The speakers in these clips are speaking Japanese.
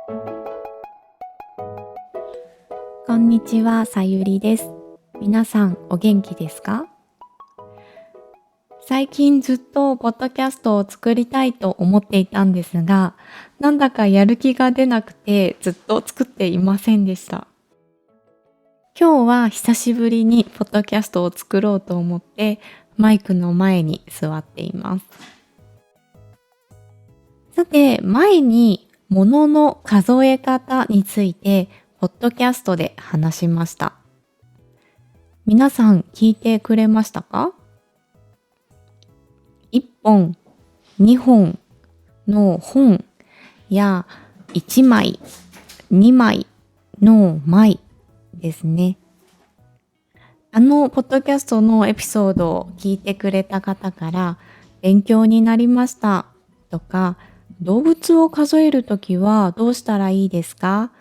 こんにちは、さゆりです。皆さんお元気ですか？最近ずっとポッドキャストを作りたいと思っていたんですが、なんだかやる気が出なくてずっと作っていませんでした。今日は久しぶりにポッドキャストを作ろうと思ってマイクの前に座っています。さて、前に物の数え方についてポッドキャストで話しました。皆さん聞いてくれましたか？1本、2本の本や1枚、2枚の枚ですね。ポッドキャストのエピソードを聞いてくれた方から勉強になりましたとか、動物を数えるときはどうしたらいいですか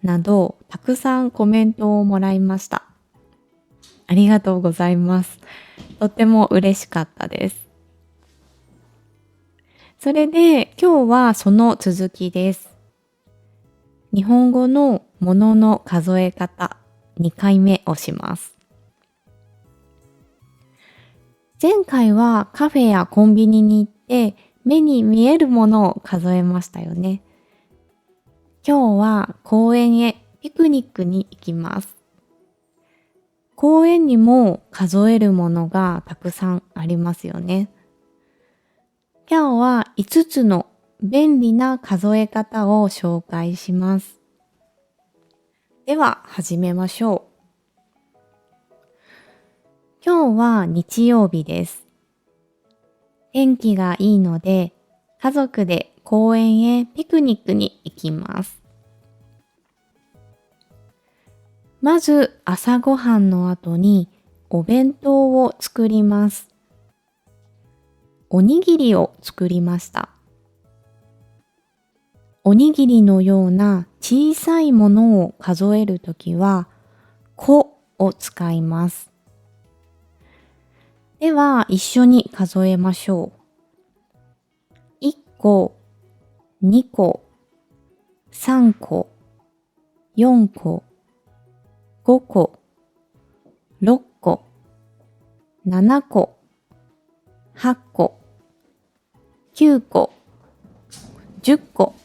など、たくさんコメントをもらいました。ありがとうございます。とっても嬉しかったです。それで今日はその続きです。日本語のものの数え方2回目をします。前回はカフェやコンビニに行って目に見えるものを数えましたよね。今日は公園へピクニックに行きます。公園にも数えるものがたくさんありますよね。今日は5つの便利な数え方を紹介します。では始めましょう。今日は日曜日です。天気がいいので家族で公園へピクニックに行きます。まず朝ごはんの後にお弁当を作ります。おにぎりを作りました。おにぎりのような小さいものを数えるときは、個を使います。では、一緒に数えましょう。1個、2個、3個、4個、5個、6個、7個、8個、9個、10個。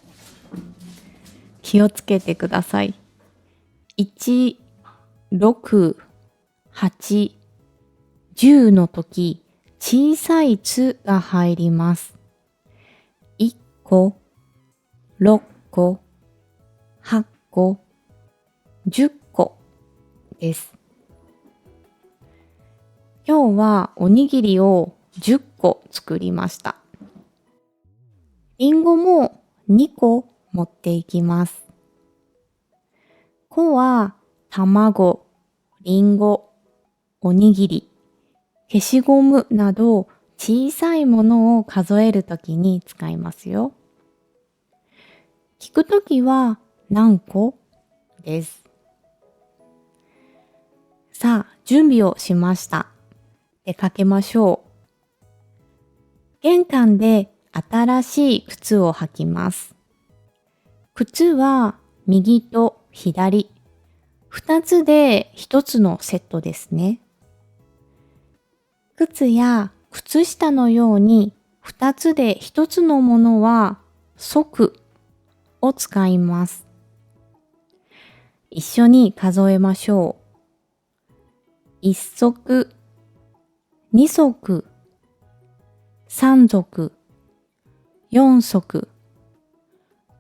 気をつけてください。1、6、8、10の時、小さいつが入ります。1個、6個、8個、10個です。今日はおにぎりを10個作りました。りんごも2個持っていきます。個は卵、りんご、おにぎり、消しゴムなど小さいものを数えるときに使いますよ。聞くときは何個です。さあ、準備をしました。出かけましょう。玄関で新しい靴を履きます。靴は右と左、2つで1つのセットですね。靴や靴下のように2つで1つのものは足を使います。一緒に数えましょう。1足、2足、3足、4足、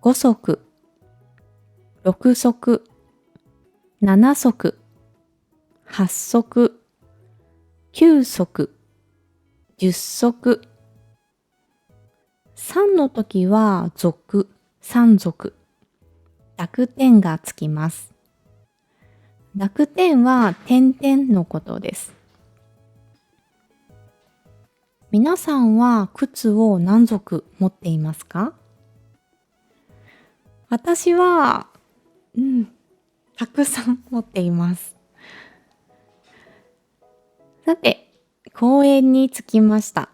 5足、6足、7足、8足、9足、10足。3の時は属、3属。濁点がつきます。濁点は点々のことです。皆さんは靴を何足持っていますか？私は、たくさん持っています。さて、公園に着きました。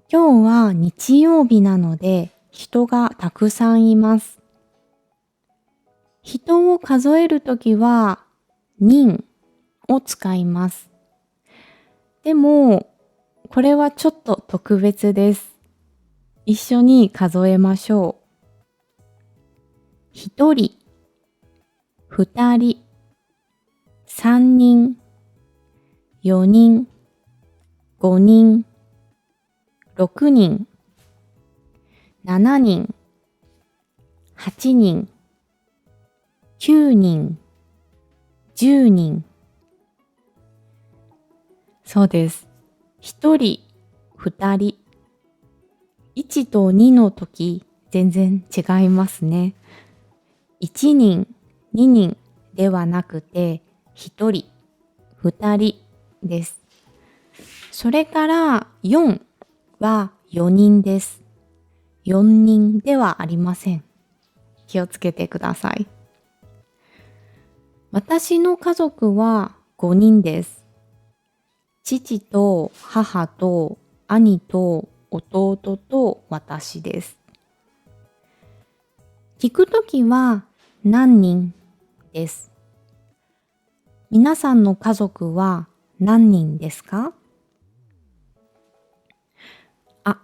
今日は日曜日なので、人がたくさんいます。人を数えるときは、人を使います。でも、これはちょっと特別です。一緒に数えましょう。一人、二人、三人、四人、五人、六人、七人、八人、9人、10人。そうです。1人、2人。1と2の時、全然違いますね。1人、2人ではなくて、1人、2人です。それから4は4人です。4人ではありません。気をつけてください。私の家族は5人です。父と母と兄と弟と私です。聞くときは何人です。皆さんの家族は何人ですか？あ、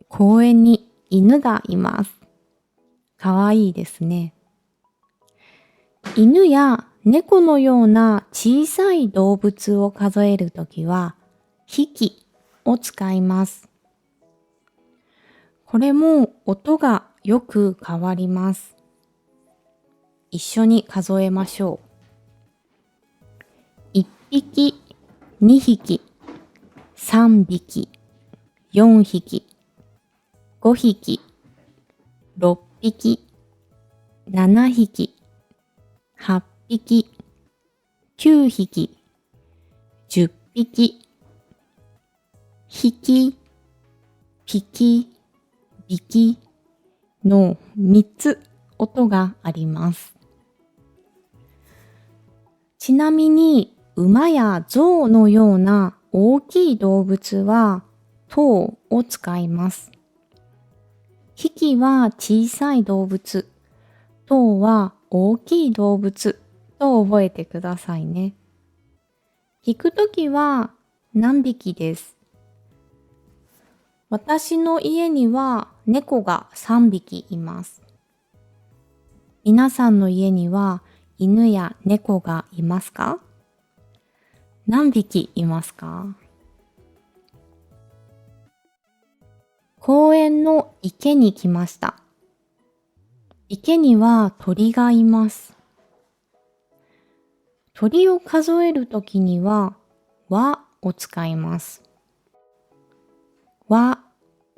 公園に犬がいます。かわいいですね。犬や猫のような小さい動物を数えるときは、匹を使います。これも音がよく変わります。一緒に数えましょう。1匹、2匹、3匹、4匹、5匹、6匹、7匹、8匹、9匹、10匹、匹、匹、匹の3つ音があります。ちなみに馬や象のような大きい動物は頭を使います。匹は小さい動物、頭は大きい動物と覚えてくださいね。聞くときは何匹です。私の家には猫が3匹います。皆さんの家には犬や猫がいますか？何匹いますか？公園の池に来ました。池には鳥がいます。鳥を数えるときには、はを使います。は、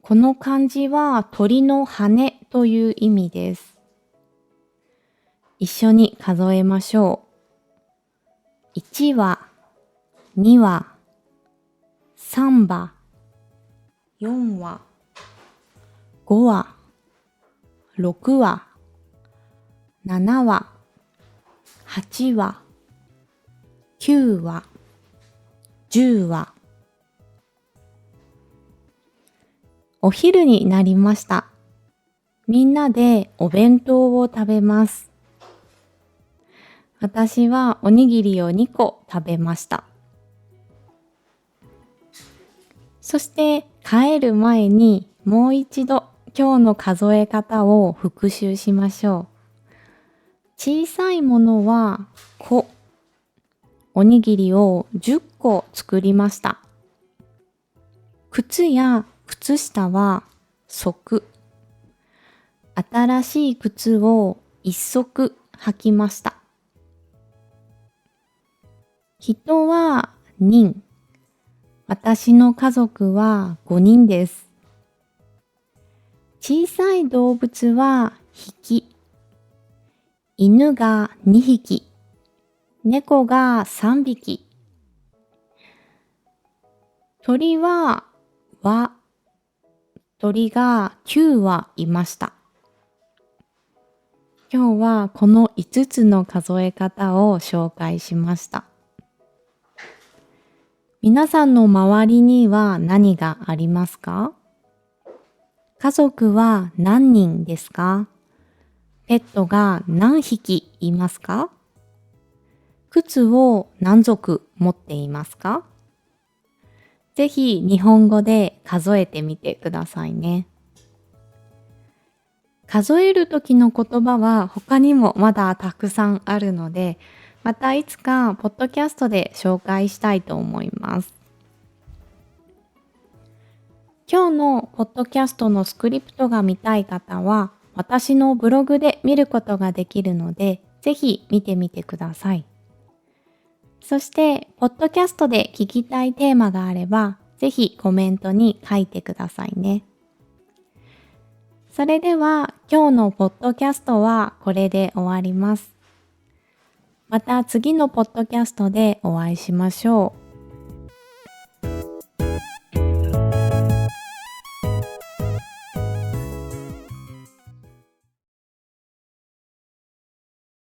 この漢字は鳥の羽という意味です。一緒に数えましょう。1羽、2羽、3羽、4羽、5羽、6羽、7羽、8羽、9羽、10羽。お昼になりました。みんなでお弁当を食べます。私はおにぎりを2個食べました。そして帰る前にもう一度今日の数え方を復習しましょう。小さいものは個。おにぎりを10個作りました。靴や靴下は足。新しい靴を1足履きました。人は人。私の家族は5人です。小さい動物は匹。犬が2匹。猫が3匹。鳥は羽。鳥が9羽いました。今日はこの5つの数え方を紹介しました。皆さんの周りには何がありますか？家族は何人ですか？ペットが何匹いますか？靴を何足持っていますか？ぜひ日本語で数えてみてくださいね。数える時の言葉は他にもまだたくさんあるので、またいつかポッドキャストで紹介したいと思います。今日のポッドキャストのスクリプトが見たい方は、私のブログで見ることができるので、ぜひ見てみてください。そして、ポッドキャストで聞きたいテーマがあれば、ぜひコメントに書いてくださいね。それでは、今日のポッドキャストはこれで終わります。また次のポッドキャストでお会いしましょう。